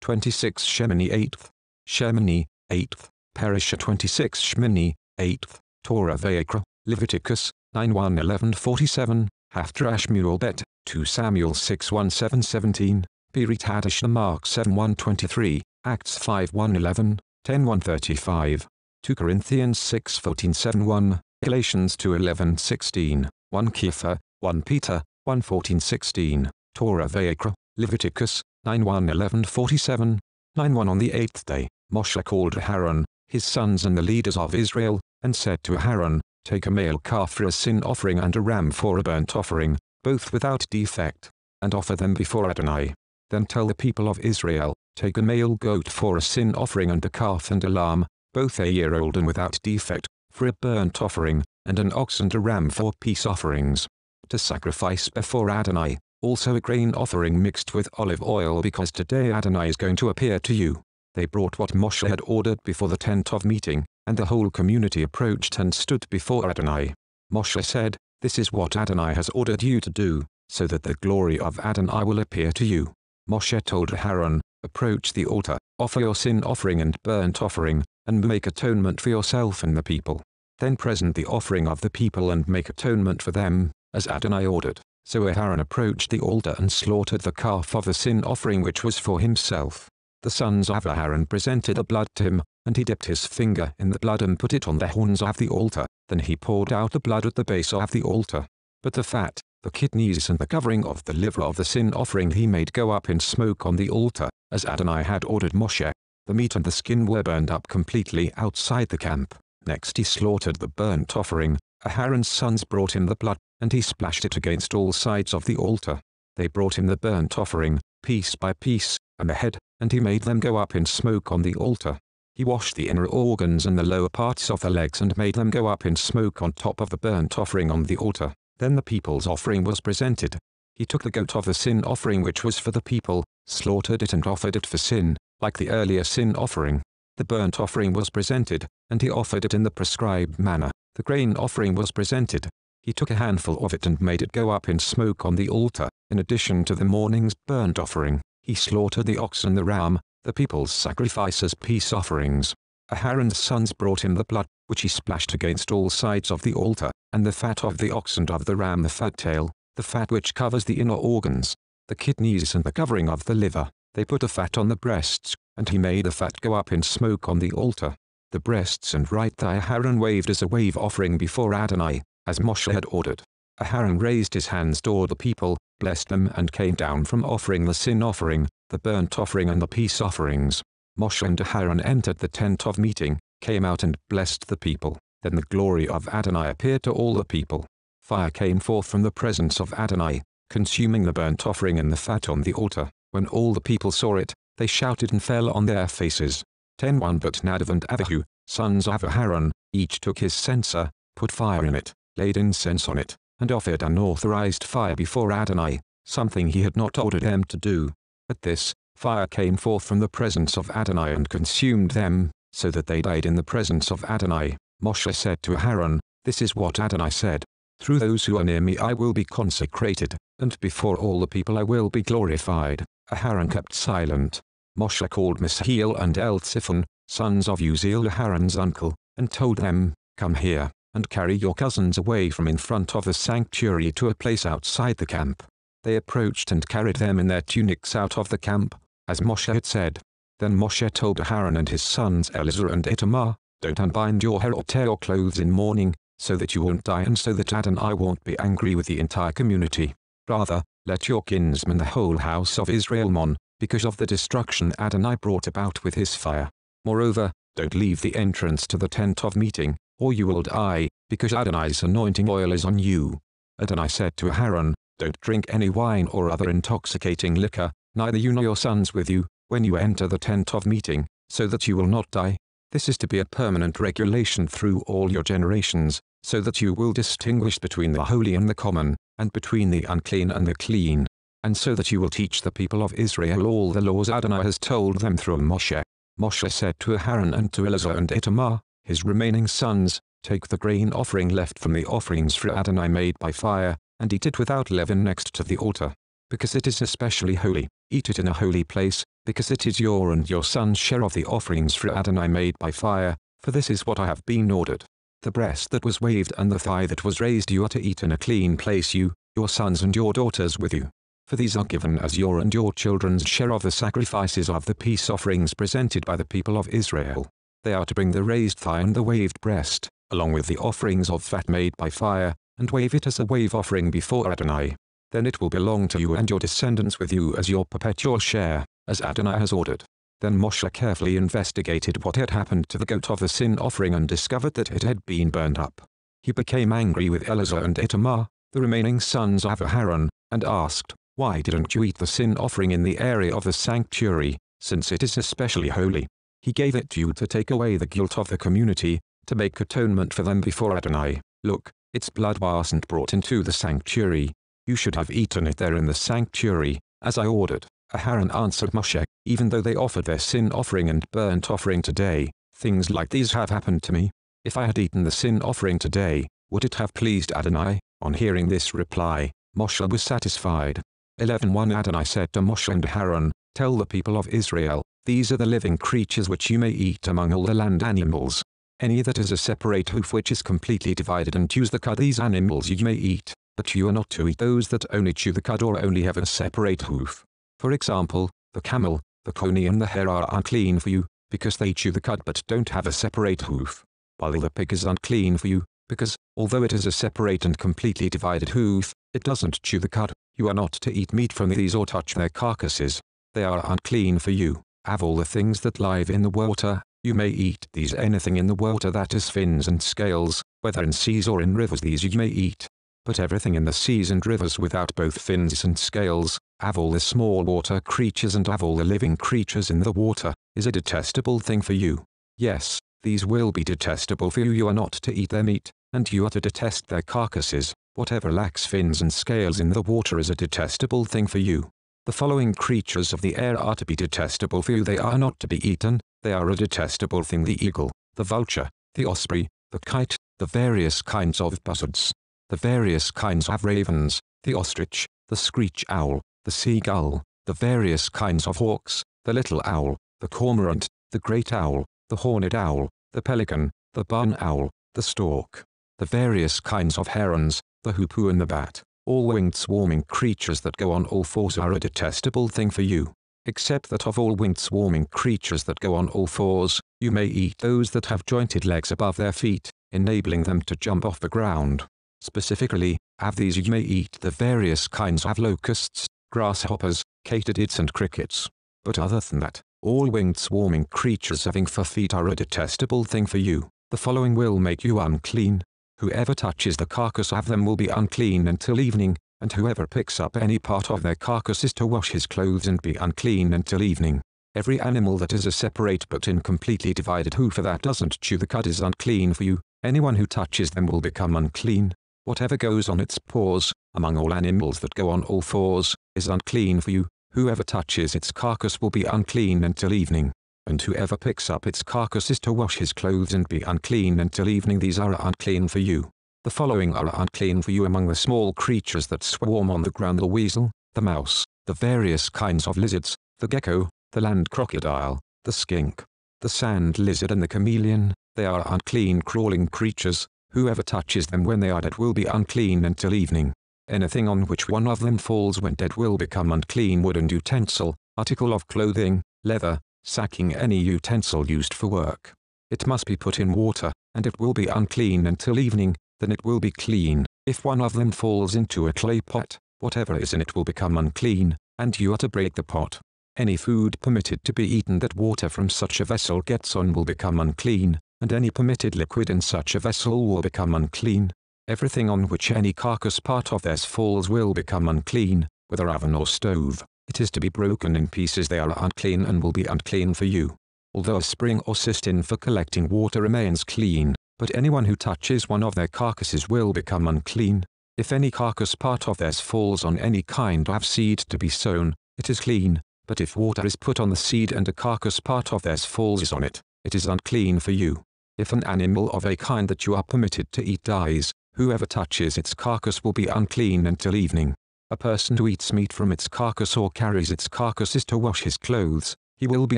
26 Shemini Eighth. Shemini Eighth. Parashah 26 Shemini Eighth. Torah Vayikra, Leviticus, 9:1-11:47, Haftarah Shmuel Bet, 2 Samuel 6:1-7-17, Pirit Hadashah Mark 7:1-23, Acts 5:1-11, 10:1-35, 2 Corinthians 6:14-7-1, Galatians 2:11-16, 1 Kefa, 1 Peter, 1:14-16, Torah Vayikra, Leviticus, 9:1-11:47, 9:1 On the eighth day, Moshe called Aaron, his sons and the leaders of Israel, and said to Aaron, Take a male calf for a sin offering and a ram for a burnt offering, both without defect, and offer them before Adonai. Then tell the people of Israel, Take a male goat for a sin offering and a calf and a lamb, both a year old and without defect, for a burnt offering, and an ox and a ram for peace offerings, to sacrifice before Adonai, also a grain offering mixed with olive oil, because today Adonai is going to appear to you. They brought what Moshe had ordered before the tent of meeting, and the whole community approached and stood before Adonai. Moshe said, This is what Adonai has ordered you to do, so that the glory of Adonai will appear to you. Moshe told Aaron, Approach the altar, offer your sin offering and burnt offering, and make atonement for yourself and the people. Then present the offering of the people and make atonement for them, as Adonai ordered. So Aaron approached the altar and slaughtered the calf of the sin offering which was for himself. The sons of Aaron presented the blood to him, and he dipped his finger in the blood and put it on the horns of the altar. Then he poured out the blood at the base of the altar. But the fat, the kidneys and the covering of the liver of the sin offering he made go up in smoke on the altar, as Adonai had ordered Moshe. The meat and the skin were burned up completely outside the camp. Next he slaughtered the burnt offering. Aaron's sons brought him the blood, and he splashed it against all sides of the altar. They brought him the burnt offering, piece by piece, and the head, and he made them go up in smoke on the altar. He washed the inner organs and the lower parts of the legs and made them go up in smoke on top of the burnt offering on the altar. Then the people's offering was presented. He took the goat of the sin offering which was for the people, slaughtered it and offered it for sin, like the earlier sin offering. The burnt offering was presented, and he offered it in the prescribed manner. The grain offering was presented. He took a handful of it and made it go up in smoke on the altar. In addition to the morning's burnt offering, he slaughtered the ox and the ram, the people's sacrifice as peace offerings. Aaron's sons brought him the blood, which he splashed against all sides of the altar, and the fat of the ox and of the ram, the fat tail, the fat which covers the inner organs, the kidneys and the covering of the liver. They put the fat on the breasts, and he made the fat go up in smoke on the altar. The breasts and right thigh Aaron waved as a wave offering before Adonai, as Moshe had ordered. Aaron raised his hands toward the people, blessed them and came down from offering the sin offering, the burnt offering and the peace offerings. Moshe and Aaron entered the tent of meeting, came out and blessed the people. Then the glory of Adonai appeared to all the people. Fire came forth from the presence of Adonai, consuming the burnt offering and the fat on the altar. When all the people saw it, they shouted and fell on their faces. 10:1 But Nadav and Abihu, sons of Aaron, each took his censer, put fire in it, laid incense on it, and offered unauthorized fire before Adonai, something he had not ordered them to do. At this, fire came forth from the presence of Adonai and consumed them, so that they died in the presence of Adonai. Moshe said to Aaron, This is what Adonai said. Through those who are near me I will be consecrated, and before all the people I will be glorified. Aaron kept silent. Moshe called Mishael and Elziphon, sons of Uzziel Aaron's uncle, and told them, Come here, and carry your cousins away from in front of the sanctuary to a place outside the camp. They approached and carried them in their tunics out of the camp, as Moshe had said. Then Moshe told Aaron and his sons Eleazar and Itamar, Don't unbind your hair or tear your clothes in mourning, so that you won't die and so that Adonai won't be angry with the entire community. Rather, let your kinsmen the whole house of Israel mourn, because of the destruction Adonai brought about with his fire. Moreover, don't leave the entrance to the tent of meeting, or you will die, because Adonai's anointing oil is on you. Adonai said to Aaron, Don't drink any wine or other intoxicating liquor, neither you nor your sons with you, when you enter the tent of meeting, so that you will not die. This is to be a permanent regulation through all your generations, so that you will distinguish between the holy and the common, and between the unclean and the clean, and so that you will teach the people of Israel all the laws Adonai has told them through Moshe. Moshe said to Aaron and to Eleazar and Itamar, his remaining sons, Take the grain offering left from the offerings for Adonai made by fire, and eat it without leaven next to the altar. because it is especially holy. Eat it in a holy place, because it is your and your son's share of the offerings for Adonai made by fire, for this is what I have been ordered. The breast that was waved and the thigh that was raised you are to eat in a clean place, you, your sons and your daughters with you. For these are given as your and your children's share of the sacrifices of the peace offerings presented by the people of Israel. They are to bring the raised thigh and the waved breast, along with the offerings of fat made by fire, and wave it as a wave offering before Adonai. Then it will belong to you and your descendants with you as your perpetual share, as Adonai has ordered. Then Moshe carefully investigated what had happened to the goat of the sin offering and discovered that it had been burned up. He became angry with Eleazar and Itamar, the remaining sons of Aaron, and asked, "Why didn't you eat the sin offering in the area of the sanctuary, since it is especially holy? He gave it to you to take away the guilt of the community, to make atonement for them before Adonai. Look, its blood wasn't brought into the sanctuary. You should have eaten it there in the sanctuary, as I ordered." Aaron answered Moshe, "Even though they offered their sin offering and burnt offering today, things like these have happened to me. If I had eaten the sin offering today, would it have pleased Adonai?" On hearing this reply, Moshe was satisfied. 11:1 Adonai said to Moshe and Aaron, "Tell the people of Israel, these are the living creatures which you may eat among all the land animals. Any that is a separate hoof which is completely divided and chews the cud, these animals you may eat, but you are not to eat those that only chew the cud or only have a separate hoof. For example, the camel, the coney and the hare are unclean for you, because they chew the cud but don't have a separate hoof. While the pig is unclean for you, because, although it is a separate and completely divided hoof, it doesn't chew the cud. You are not to eat meat from these or touch their carcasses. They are unclean for you. Of all the things that live in the water, you may eat these. Anything in the water that has fins and scales, whether in seas or in rivers, these you may eat. But everything in the seas and rivers without both fins and scales, of all the small water creatures and of all the living creatures in the water, is a detestable thing for you. Yes, these will be detestable for you. You are not to eat their meat, and you are to detest their carcasses. Whatever lacks fins and scales in the water is a detestable thing for you. The following creatures of the air are to be detestable for you. They are not to be eaten. They are a detestable thing: the eagle, the vulture, the osprey, the kite, the various kinds of buzzards, the various kinds of ravens, the ostrich, the screech owl, the seagull, the various kinds of hawks, the little owl, the cormorant, the great owl, the horned owl, the pelican, the barn owl, the stork, the various kinds of herons, the hoopoe and the bat. All winged swarming creatures that go on all fours are a detestable thing for you. Except that of all winged swarming creatures that go on all fours, you may eat those that have jointed legs above their feet, enabling them to jump off the ground. Specifically, of these you may eat the various kinds of locusts, grasshoppers, katydids and crickets. But other than that, all winged swarming creatures having 4 feet are a detestable thing for you. The following will make you unclean. Whoever touches the carcass of them will be unclean until evening, and whoever picks up any part of their carcass is to wash his clothes and be unclean until evening. Every animal that is a separate but incompletely divided hoof that doesn't chew the cud is unclean for you. Anyone who touches them will become unclean. Whatever goes on its paws, among all animals that go on all fours, is unclean for you. Whoever touches its carcass will be unclean until evening. And whoever picks up its carcass is to wash his clothes and be unclean until evening. These are unclean for you. The following are unclean for you among the small creatures that swarm on the ground: the weasel, the mouse, the various kinds of lizards, the gecko, the land crocodile, the skink, the sand lizard and the chameleon. They are unclean crawling creatures. Whoever touches them when they are dead will be unclean until evening. Anything on which one of them falls when dead will become unclean: wooden utensil, article of clothing, leather, sacking, any utensil used for work. It must be put in water, and it will be unclean until evening, then it will be clean. If one of them falls into a clay pot, whatever is in it will become unclean, and you are to break the pot. Any food permitted to be eaten that water from such a vessel gets on will become unclean, and any permitted liquid in such a vessel will become unclean. Everything on which any carcass part of theirs falls will become unclean, whether oven or stove. It is to be broken in pieces. They are unclean and will be unclean for you. Although a spring or cistern for collecting water remains clean, but anyone who touches one of their carcasses will become unclean. If any carcass part of theirs falls on any kind of seed to be sown, it is clean, but if water is put on the seed and a carcass part of theirs falls on it, it is unclean for you. If an animal of a kind that you are permitted to eat dies, whoever touches its carcass will be unclean until evening. A person who eats meat from its carcass or carries its carcasses to wash his clothes, he will be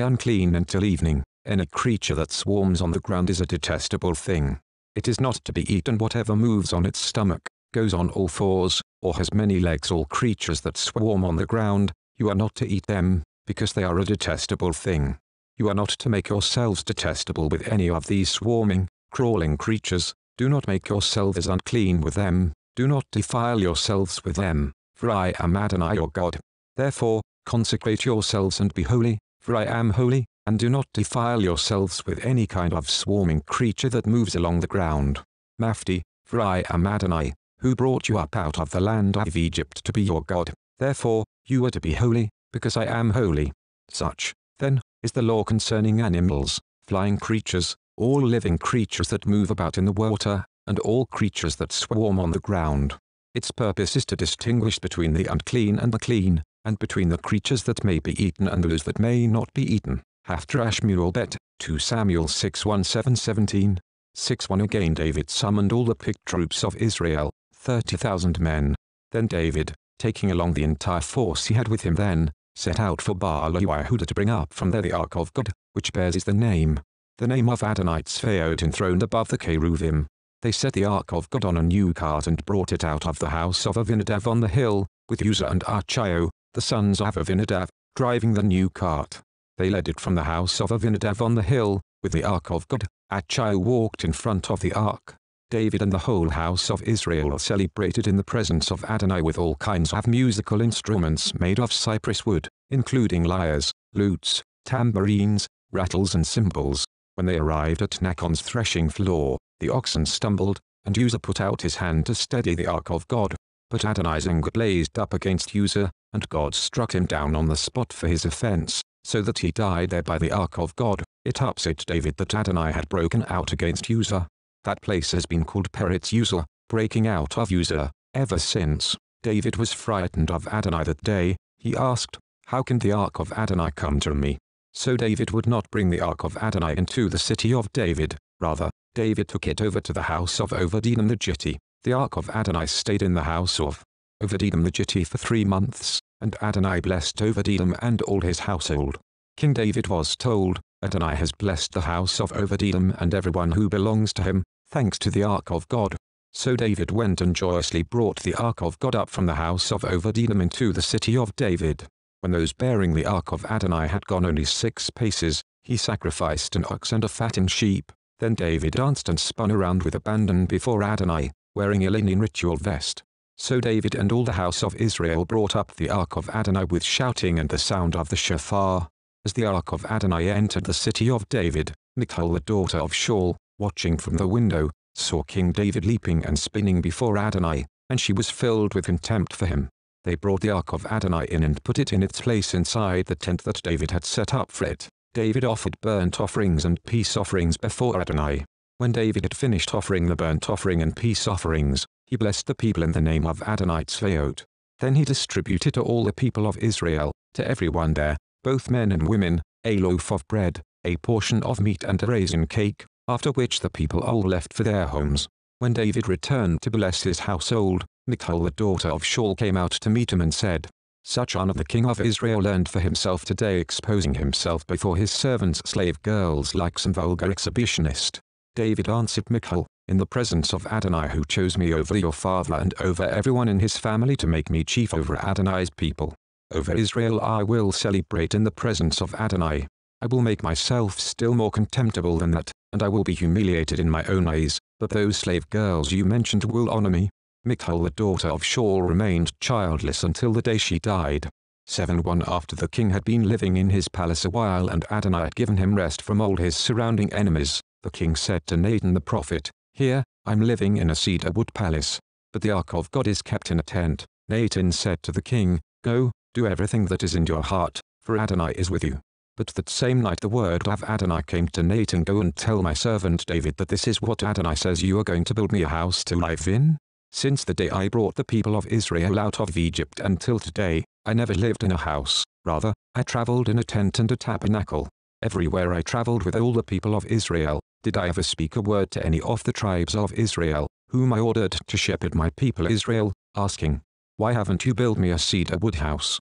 unclean until evening. Any creature that swarms on the ground is a detestable thing. It is not to be eaten. Whatever moves on its stomach, goes on all fours, or has many legs. All creatures that swarm on the ground, you are not to eat them, because they are a detestable thing. You are not to make yourselves detestable with any of these swarming, crawling creatures. Do not make yourselves unclean with them. Do not defile yourselves with them, for I am Adonai your God. Therefore, consecrate yourselves and be holy, for I am holy, and do not defile yourselves with any kind of swarming creature that moves along the ground. Mafti, for I am Adonai, who brought you up out of the land of Egypt to be your God. Therefore, you are to be holy, because I am holy. Such, then, is the law concerning animals, flying creatures, all living creatures that move about in the water, and all creatures that swarm on the ground. Its purpose is to distinguish between the unclean and the clean, and between the creatures that may be eaten and those that may not be eaten. Haftarah Shmuel bet, 2 Samuel 6:1-7-17. 6:1 Again David summoned all the picked troops of Israel, 30,000 men. Then David, taking along the entire force he had with him then, set out for Baal-Yehudah to bring up from there the ark of God, which bears the name of Adonai Tzvaot enthroned above the cherubim. They set the ark of God on a new cart and brought it out of the house of Avinadav on the hill, with Uzzah and Achio, the sons of Avinadav, driving the new cart. They led it from the house of Avinadav on the hill, with the ark of God. Achio walked in front of the ark. David and the whole house of Israel celebrated in the presence of Adonai with all kinds of musical instruments made of cypress wood, including lyres, lutes, tambourines, rattles and cymbals. When they arrived at Nachon's threshing floor, the oxen stumbled, and Uzzah put out his hand to steady the ark of God. But Adonai's anger blazed up against Uzzah, and God struck him down on the spot for his offense, so that he died there by the ark of God. It upset David that Adonai had broken out against Uzzah. That place has been called Peretz Uzzah, breaking out of Uzzah, ever since. David was frightened of Adonai that day. He asked, "How can the ark of Adonai come to me?" So David would not bring the ark of Adonai into the city of David. Rather, David took it over to the house of Obed-Edom the Gittite. The ark of Adonai stayed in the house of Obed-Edom the Gittite for 3 months, and Adonai blessed Obed-Edom and all his household. King David was told, "Adonai has blessed the house of Obed-Edom and everyone who belongs to him, thanks to the ark of God." So David went and joyously brought the ark of God up from the house of Obed-Edom into the city of David. When those bearing the ark of Adonai had gone only 6 paces, he sacrificed an ox and a fattened sheep. Then David danced and spun around with abandon before Adonai, wearing a linen ritual vest. So David and all the house of Israel brought up the ark of Adonai with shouting and the sound of the shofar. As the ark of Adonai entered the city of David, Michal the daughter of Shaul, watching from the window, saw King David leaping and spinning before Adonai, and she was filled with contempt for him. They brought the ark of Adonai in and put it in its place inside the tent that David had set up for it. David offered burnt offerings and peace offerings before Adonai. When David had finished offering the burnt offering and peace offerings, he blessed the people in the name of Adonai Tzvaot. Then he distributed to all the people of Israel, to everyone there, both men and women, a loaf of bread, a portion of meat and a raisin cake, after which the people all left for their homes. When David returned to bless his household, Michal the daughter of Shaul came out to meet him and said, "Such honor the king of Israel earned for himself today, exposing himself before his servants' slave girls like some vulgar exhibitionist." David answered Michal, "In the presence of Adonai who chose me over your father and over everyone in his family to make me chief over Adonai's people. Over Israel I will celebrate in the presence of Adonai. I will make myself still more contemptible than that, and I will be humiliated in my own eyes, but those slave girls you mentioned will honor me." Michal the daughter of Shaul remained childless until the day she died. 7:1 After the king had been living in his palace a while and Adonai had given him rest from all his surrounding enemies, the king said to Nathan the prophet, "Here, I'm living in a cedar wood palace, but the ark of God is kept in a tent." Nathan said to the king, "Go, do everything that is in your heart, for Adonai is with you." But that same night the word of Adonai came to Nathan, "Go and tell my servant David that this is what Adonai says, you are going to build me a house to live in? Since the day I brought the people of Israel out of Egypt until today, I never lived in a house, rather, I traveled in a tent and a tabernacle. Everywhere I traveled with all the people of Israel, did I ever speak a word to any of the tribes of Israel, whom I ordered to shepherd my people Israel, asking, why haven't you built me a cedar wood house?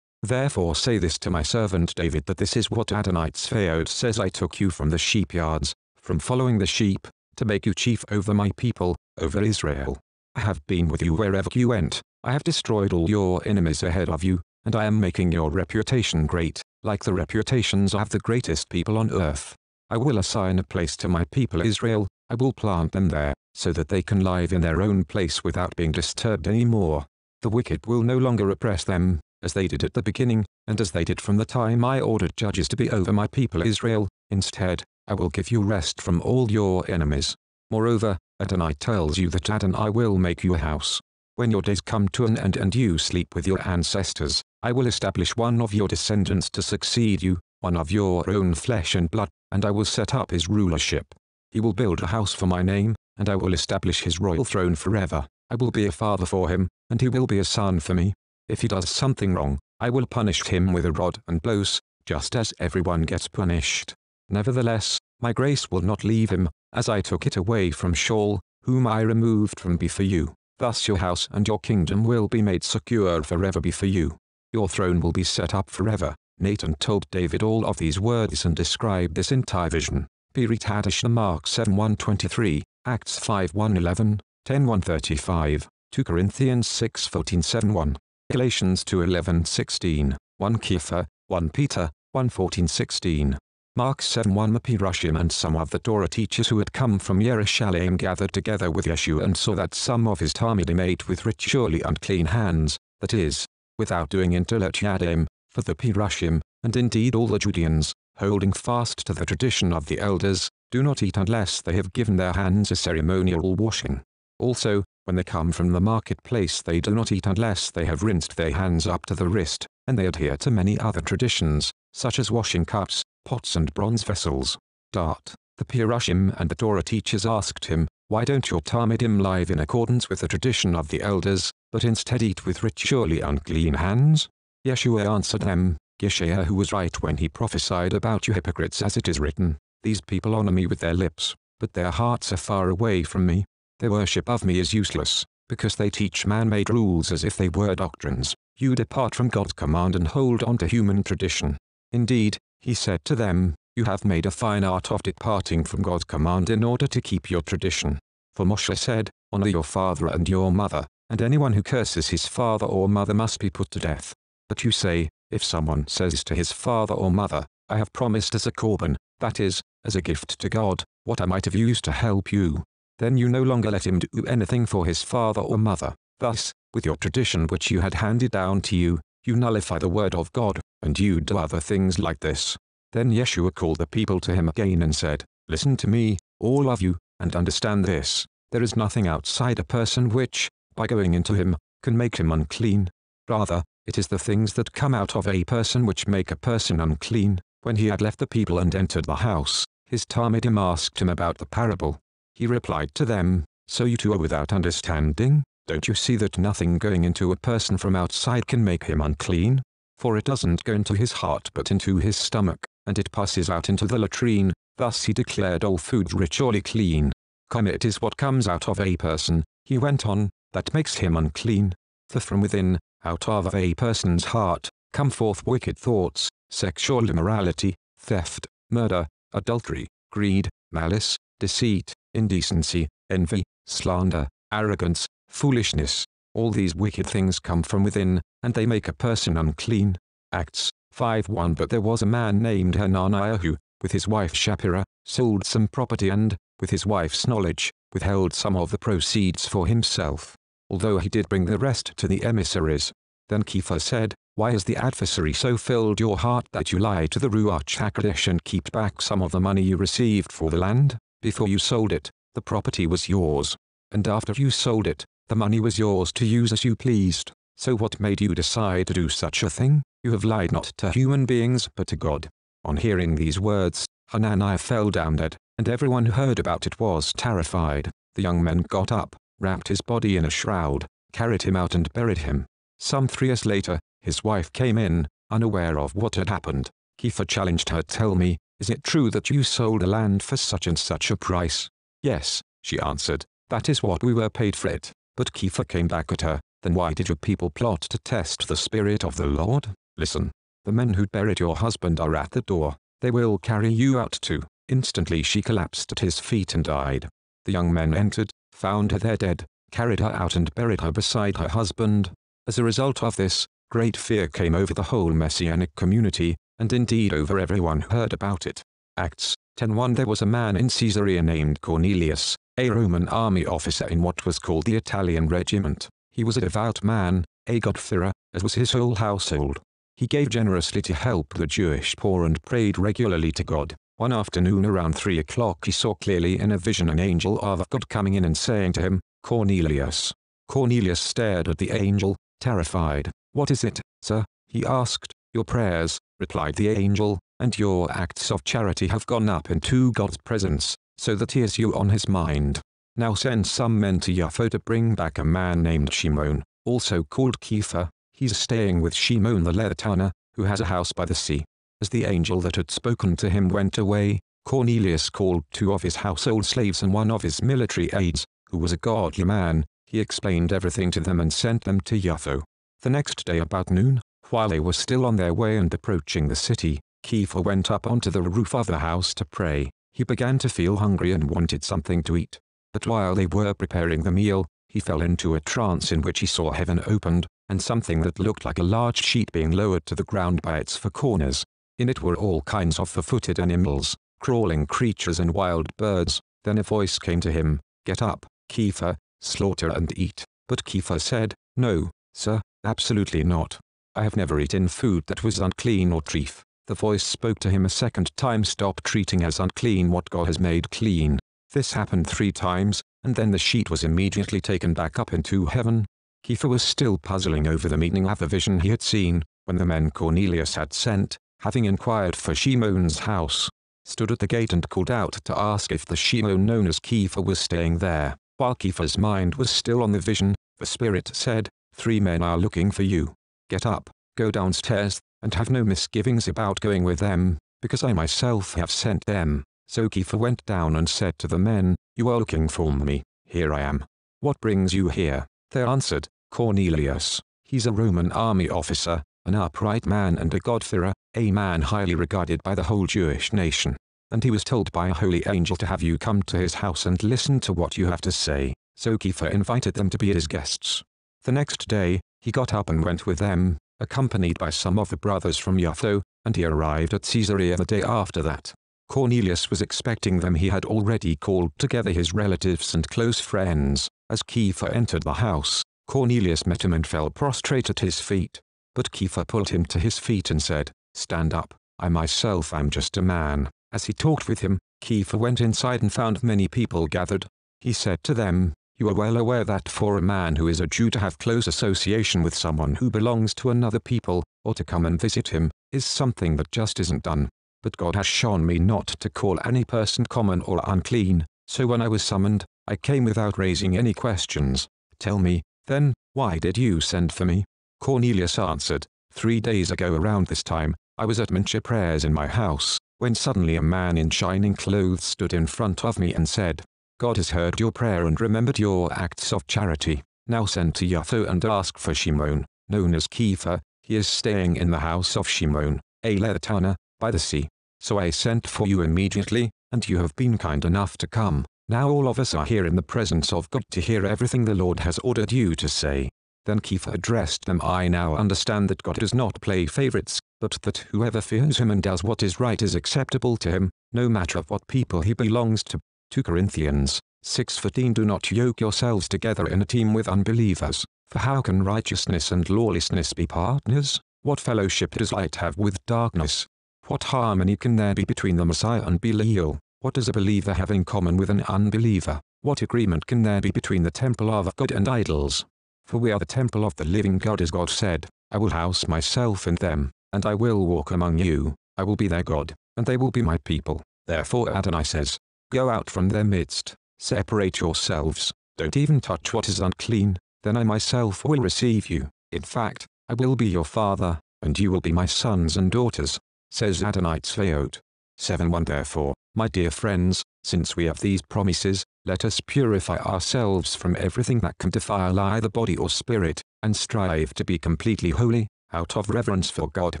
Therefore say this to my servant David, that this is what Adonai Tzvaot says, I took you from the sheepyards, from following the sheep, to make you chief over my people, over Israel. I have been with you wherever you went, I have destroyed all your enemies ahead of you, and I am making your reputation great, like the reputations of the greatest people on earth. I will assign a place to my people Israel, I will plant them there, so that they can live in their own place without being disturbed any more. The wicked will no longer oppress them, as they did at the beginning, and as they did from the time I ordered judges to be over my people Israel. Instead, I will give you rest from all your enemies. Moreover, Adonai tells you that Adonai will make you a house. When your days come to an end and you sleep with your ancestors, I will establish one of your descendants to succeed you, one of your own flesh and blood, and I will set up his rulership. He will build a house for my name, and I will establish his royal throne forever. I will be a father for him, and he will be a son for me. If he does something wrong, I will punish him with a rod and blows, just as everyone gets punished. Nevertheless, my grace will not leave him, as I took it away from Shaul, whom I removed from before you. Thus your house and your kingdom will be made secure forever before you. Your throne will be set up forever. Nathan told David all of these words and described this entire vision. Hadashah Mark 7:1-23, Acts 5:1-11, 10:1-35, 2 Corinthians 6:14-7-1, Galatians 2:11-16, 1 Kefa, 1 Peter, 1:14-16. Mark 7:1. The Parashah and some of the Torah teachers who had come from Jerusalem gathered together with Yeshua and saw that some of his Talmidim ate with ritually unclean hands, that is, without doing intilat yadayim, for the Parashah, and indeed all the Judeans, holding fast to the tradition of the elders, do not eat unless they have given their hands a ceremonial washing. Also, when they come from the marketplace they do not eat unless they have rinsed their hands up to the wrist, and they adhere to many other traditions, such as washing cups, pots and bronze vessels. The Parashah and the Torah teachers asked him, why don't your Talmidim live in accordance with the tradition of the elders, but instead eat with ritually unclean hands? Yeshua answered them, Yeshua who was right when he prophesied about you hypocrites, as it is written, these people honor me with their lips, but their hearts are far away from me. Their worship of me is useless, because they teach man-made rules as if they were doctrines. You depart from God's command and hold on to human tradition. Indeed, he said to them, you have made a fine art of departing from God's command in order to keep your tradition. For Moshe said, honor your father and your mother, and anyone who curses his father or mother must be put to death. But you say, if someone says to his father or mother, I have promised as a korban, that is, as a gift to God, what I might have used to help you, then you no longer let him do anything for his father or mother. Thus, with your tradition which you had handed down to you, you nullify the word of God, and you do other things like this. Then Yeshua called the people to him again and said, listen to me, all of you, and understand this. There is nothing outside a person which, by going into him, can make him unclean. Rather, it is the things that come out of a person which make a person unclean. When he had left the people and entered the house, his Talmidim asked him about the parable. He replied to them, so you too are without understanding? Don't you see that nothing going into a person from outside can make him unclean? For it doesn't go into his heart but into his stomach, and it passes out into the latrine. Thus he declared all food ritually clean. It is what comes out of a person, he went on, that makes him unclean. For from within, out of a person's heart, come forth wicked thoughts, sexual immorality, theft, murder, adultery, greed, malice, deceit, indecency, envy, slander, arrogance, foolishness. All these wicked things come from within, and they make a person unclean. Acts 5:1. But there was a man named Hananiah who, with his wife Shapira, sold some property and, with his wife's knowledge, withheld some of the proceeds for himself, although he did bring the rest to the emissaries. Then Kefa said, why has the adversary so filled your heart that you lie to the Ruach HaKodesh and keep back some of the money you received for the land? Before you sold it, the property was yours. And after you sold it, the money was yours to use as you pleased. So what made you decide to do such a thing? You have lied not to human beings but to God. On hearing these words, Hananiah fell down dead, and everyone who heard about it was terrified. The young men got up, wrapped his body in a shroud, carried him out and buried him. Some 3 years later, his wife came in, unaware of what had happened. Kefa challenged her. Tell me, is it true that you sold a land for such and such a price? Yes, she answered, that is what we were paid for it. But Kefa came back at her, Then why did your people plot to test the Spirit of the Lord? Listen. The men who buried your husband are at the door. They will carry you out too. Instantly she collapsed at his feet and died. The young men entered, found her there dead, carried her out and buried her beside her husband. As a result of this, great fear came over the whole Messianic community, and indeed over everyone who heard about it. Acts 10:1 There was a man in Caesarea named Cornelius, a Roman army officer in what was called the Italian regiment. He was a devout man, a God-fearer, as was his whole household. He gave generously to help the Jewish poor and prayed regularly to God. One afternoon around 3 o'clock he saw clearly in a vision an angel of God coming in and saying to him, Cornelius. Cornelius stared at the angel, terrified. What is it, sir? He asked. Your prayers, replied the angel, and your acts of charity have gone up into God's presence, so that he has you on his mind. Now send some men to Jaffa to bring back a man named Shimon, also called Kefa. He's staying with Shimon the leather tanner, who has a house by the sea. As the angel that had spoken to him went away, Cornelius called 2 of his household slaves and 1 of his military aides, who was a godly man. He explained everything to them and sent them to Jaffa. The next day about noon, while they were still on their way and approaching the city, Kefa went up onto the roof of the house to pray. He began to feel hungry and wanted something to eat. But while they were preparing the meal, he fell into a trance in which he saw heaven opened, and something that looked like a large sheet being lowered to the ground by its 4 corners. In it were all kinds of 4-footed animals, crawling creatures and wild birds. Then a voice came to him, Get up, Kefa, slaughter and eat. But Kefa said, No, sir, absolutely not. I have never eaten food that was unclean or treif. The voice spoke to him a second time, Stop treating as unclean what God has made clean. This happened 3 times, and then the sheet was immediately taken back up into heaven. Kefa was still puzzling over the meaning of the vision he had seen, when the men Cornelius had sent, having inquired for Shimon's house, stood at the gate and called out to ask if the Shimon known as Kefa was staying there. While Kefa's mind was still on the vision, the Spirit said, 3 men are looking for you. Get up, go downstairs, and have no misgivings about going with them, because I myself have sent them. So Kefa went down and said to the men, You are looking for me. Here I am. What brings you here? They answered, Cornelius. He's a Roman army officer, an upright man and a God-fearer, a man highly regarded by the whole Jewish nation. And he was told by a holy angel to have you come to his house and listen to what you have to say. So Kefa invited them to be his guests. The next day, he got up and went with them, accompanied by some of the brothers from Jaffa, and he arrived at Caesarea the day after that. Cornelius was expecting them. He had already called together his relatives and close friends. As Kefa entered the house, Cornelius met him and fell prostrate at his feet. But Kefa pulled him to his feet and said, Stand up, I myself am just a man. As he talked with him, Kefa went inside and found many people gathered. He said to them, You are well aware that for a man who is a Jew to have close association with someone who belongs to another people, or to come and visit him, is something that just isn't done. But God has shown me not to call any person common or unclean, so when I was summoned, I came without raising any questions. Tell me, then, why did you send for me? Cornelius answered, 3 days ago around this time, I was at Mincha prayers in my house, when suddenly a man in shining clothes stood in front of me and said, God has heard your prayer and remembered your acts of charity. Now send to Jaffa and ask for Shimon, known as Kefa. He is staying in the house of Shimon, a leather tanner, by the sea. So I sent for you immediately, and you have been kind enough to come. Now all of us are here in the presence of God to hear everything the Lord has ordered you to say. Then Kefa addressed them, I now understand that God does not play favorites, but that whoever fears him and does what is right is acceptable to him, no matter of what people he belongs to. 2 Corinthians 6:14 Do not yoke yourselves together in a team with unbelievers, for how can righteousness and lawlessness be partners? What fellowship does light have with darkness? What harmony can there be between the Messiah and Belial? What does a believer have in common with an unbeliever? What agreement can there be between the temple of God and idols? For we are the temple of the living God, as God said, I will house myself in them, and I will walk among you. I will be their God, and they will be my people. Therefore Adonai says, Go out from their midst, separate yourselves, don't even touch what is unclean, then I myself will receive you. In fact, I will be your father, and you will be my sons and daughters, says Adonai Tzvaot. 7:1 Therefore, my dear friends, since we have these promises, let us purify ourselves from everything that can defile either body or spirit, and strive to be completely holy, out of reverence for God.